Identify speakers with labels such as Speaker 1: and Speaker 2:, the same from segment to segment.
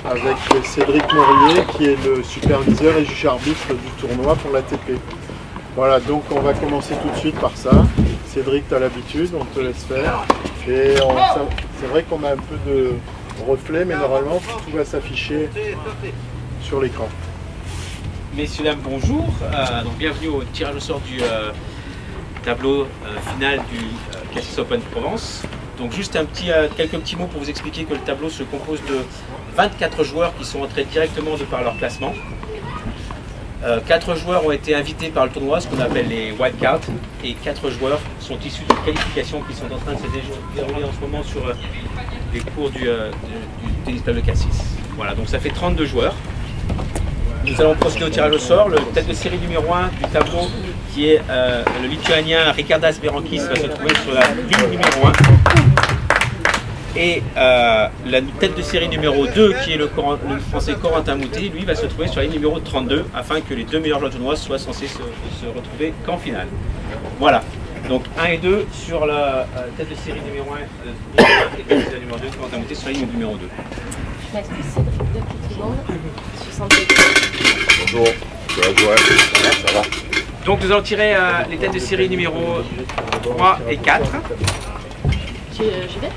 Speaker 1: avec Cédric Morier qui est le superviseur et juge arbitre du tournoi pour l'ATP. Voilà, donc on va commencer tout de suite par ça. Cédric, tu as l'habitude, on te laisse faire. Et c'est vrai qu'on a un peu de reflet, mais normalement tout va s'afficher sur l'écran.
Speaker 2: Messieurs, dames, bonjour. Donc, bienvenue au tirage au sort du tableau final du Cassis Open Provence. Donc juste quelques petits mots pour vous expliquer que le tableau se compose de 24 joueurs qui sont entrés directement de par leur classement. 4 joueurs ont été invités par le tournoi, ce qu'on appelle les wildcards, et 4 joueurs sont issus de qualifications qui sont en train de se dérouler en ce moment sur les cours du tennis club de Cassis. Voilà, donc ça fait 32 joueurs. Nous allons procéder au tirage au sort. Le tête de série numéro 1 du tableau, qui est le Lituanien Ričardas Berankis, va se trouver sur la ligne numéro 1. Et la tête de série numéro 2, qui est le Français Corentin Moutet, lui va se trouver sur la ligne numéro 32, afin que les deux meilleurs joueurs du tournoi soient censés se retrouver qu'en finale. Voilà. Donc 1 et 2 sur la tête de série numéro 1 et tête de série numéro 2, Corentin Moutet sur la ligne numéro 2.
Speaker 3: Je m'excuse Cédric, 2 petites secondes. 68.
Speaker 1: Bonjour, ça va jouer. Ça va.
Speaker 2: Donc nous allons tirer les têtes de série numéro 3 et 4.
Speaker 3: J'y vais.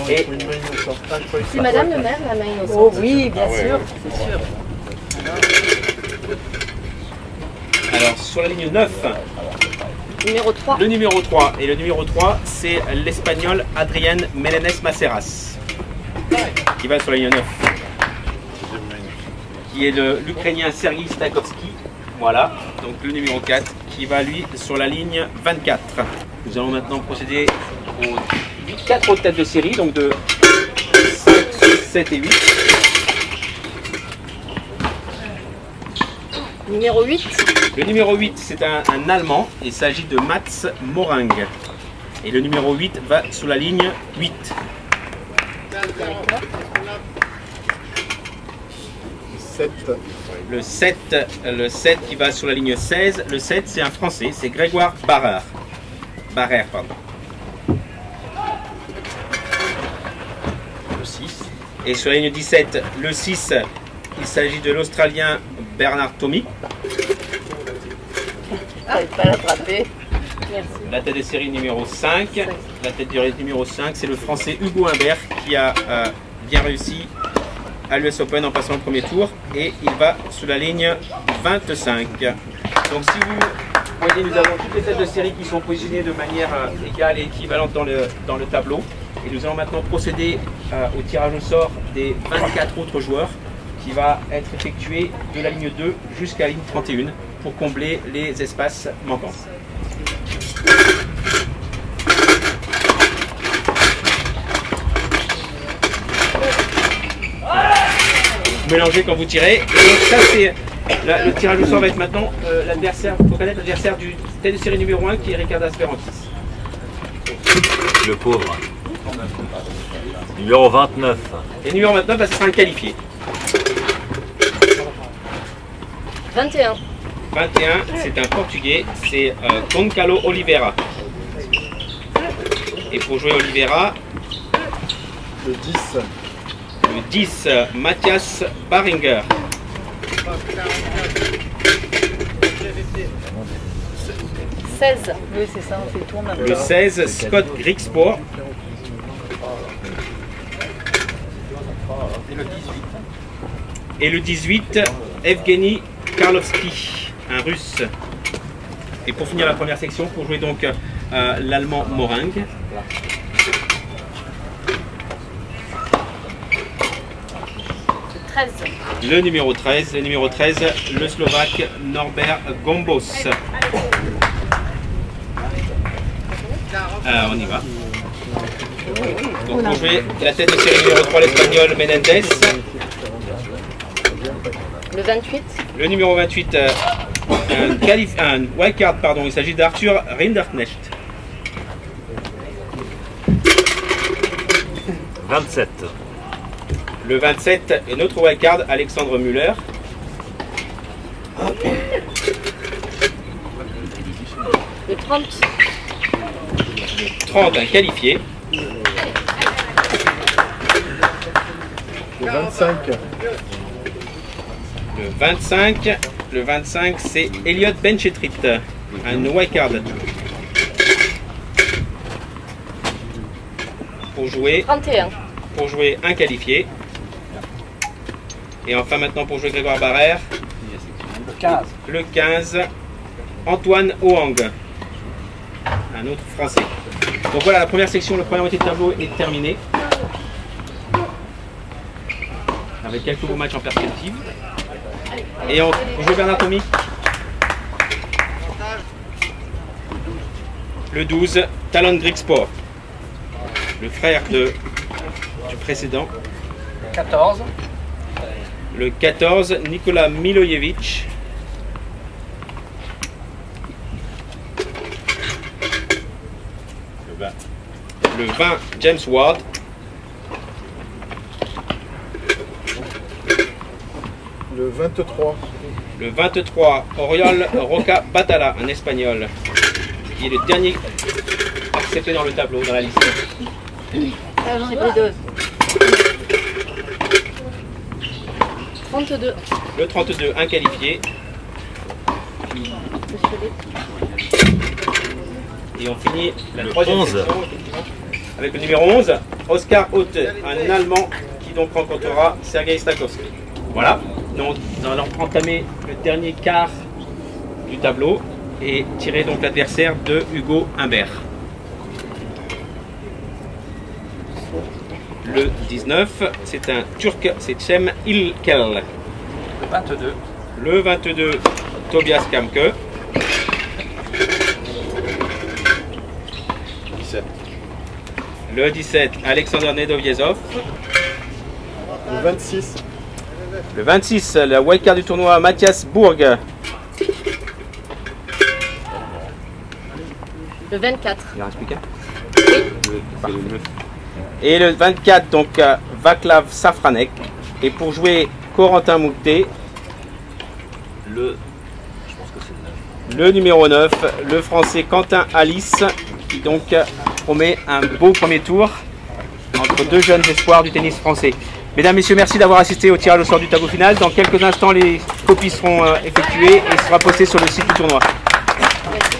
Speaker 2: Et
Speaker 3: C'est Madame le maire, la main innocente.
Speaker 4: Oh oui, bien sûr, c'est sûr.
Speaker 2: alors sur la ligne 9,
Speaker 3: Numéro 3.
Speaker 2: le numéro 3. Et le numéro 3, c'est l'Espagnol Adrián Meléndez Maceras, qui va sur la ligne 9. Qui est l'Ukrainien Sergei Stakovski. Voilà, donc le numéro 4, qui va lui sur la ligne 24. Nous allons maintenant procéder aux 4 autres têtes de série, donc de 5, 6, 7 et 8.
Speaker 3: Numéro 8.
Speaker 2: Le numéro 8, c'est un Allemand, il s'agit de Mats Morang. Et le numéro 8 va sur la ligne 8. Le 7 qui va sur la ligne 16. Le 7, c'est un Français, c'est Grégoire Barrère. Le 6. Et sur la ligne 17, le 6, il s'agit de l'Australien Bernard Tomic.
Speaker 4: T'arrives pas à l'attraper.
Speaker 3: Merci.
Speaker 2: La tête de série numéro 5. La tête de série numéro 5, c'est le Français Hugo Humbert qui a bien réussi à l'US Open en passant le premier tour. Et il va sous la ligne 25. Donc si vous voyez, nous avons toutes les têtes de série qui sont positionnées de manière égale et équivalente dans le tableau. Et nous allons maintenant procéder au tirage au sort des 24 autres joueurs qui va être effectué de la ligne 2 jusqu'à la ligne 31 pour combler les espaces manquants. Vous mélangez quand vous tirez. Et donc ça c'est le tirage au sort va être maintenant l'adversaire. Il faut connaître l'adversaire du tête de série numéro 1 qui est Ričardas Berankis.
Speaker 5: Le pauvre. Numéro 29.
Speaker 2: Et numéro 29, ce sera un qualifié.
Speaker 3: 21.
Speaker 2: 21, c'est un Portugais, c'est Goncalo Oliveira. Et pour jouer Oliveira,
Speaker 1: le 10.
Speaker 2: le 10, Matthias Baringer.
Speaker 3: « 16.
Speaker 4: Oui, c'est ça, on fait le tour maintenant.
Speaker 2: Le 16, Scott Grigspor. Et le 18, Evgeny Karlovski, un Russe. Et pour finir la première section, pour jouer donc l'Allemand Morang. Le numéro 13, le Slovaque Norbert Gombos. On y va. Donc pour jouer la tête de série numéro 3, l'Espagnol Menéndez.
Speaker 3: Le 28.
Speaker 2: Le numéro 28, un wildcard, pardon, il s'agit d'Arthur Rinderknecht.
Speaker 5: 27.
Speaker 2: Le 27, et notre wildcard, Alexandre Müller.
Speaker 3: Le 30.
Speaker 2: 30, un qualifié.
Speaker 1: Le 25.
Speaker 2: Le 25, c'est Elliot Benchetrit, un wildcard. Pour jouer
Speaker 3: 31.
Speaker 2: un qualifié. Et enfin maintenant pour jouer Grégoire Barrère, le 15, Antoine Hoang, un autre Français. Donc voilà, la première section, la première moitié de tableau est terminée. Avec quelques beaux matchs en perspective. Et on joue Bernard Tommy. Le 12, Talon Grigsport, le frère du précédent.
Speaker 6: 14.
Speaker 2: Le 14, Nikola Milojevic. Le 20, James Ward.
Speaker 1: Le 23.
Speaker 2: Le 23, Oriol Roca Batalla, un espagnol, qui est le dernier accepté dans le tableau, dans la liste.
Speaker 3: Ah, j'en ai pris 2. 32.
Speaker 2: Le 32, un qualifié. Et on finit la troisième
Speaker 5: 11.
Speaker 2: section avec le numéro 11, Oscar Hotte, un Allemand qui donc rencontrera Sergei Stakowski. Voilà, donc nous allons entamer le dernier quart du tableau et tirer donc l'adversaire de Hugo Humbert. Le 19, c'est un Turc, c'est Cem İlkel.
Speaker 6: Le 22.
Speaker 2: Le 22, Tobias Kamke.
Speaker 1: 17.
Speaker 2: Le 17, Alexander Nedoviezov.
Speaker 1: Le 26.
Speaker 2: Le 26, la wildcard du tournoi, Mathias Bourg.
Speaker 3: Le 24.
Speaker 2: Il en reste plus qu'un. Et le 24, donc Vaclav Safranek. Et pour jouer Corentin Moutet,
Speaker 5: Je pense que c'est le 9.
Speaker 2: le numéro 9, le français Quentin Alice, qui donc promet un beau premier tour entre deux jeunes espoirs du tennis français. Mesdames, Messieurs, merci d'avoir assisté au tirage au sort du tableau final. Dans quelques instants, les copies seront effectuées et sera postées sur le site du tournoi.
Speaker 3: Merci,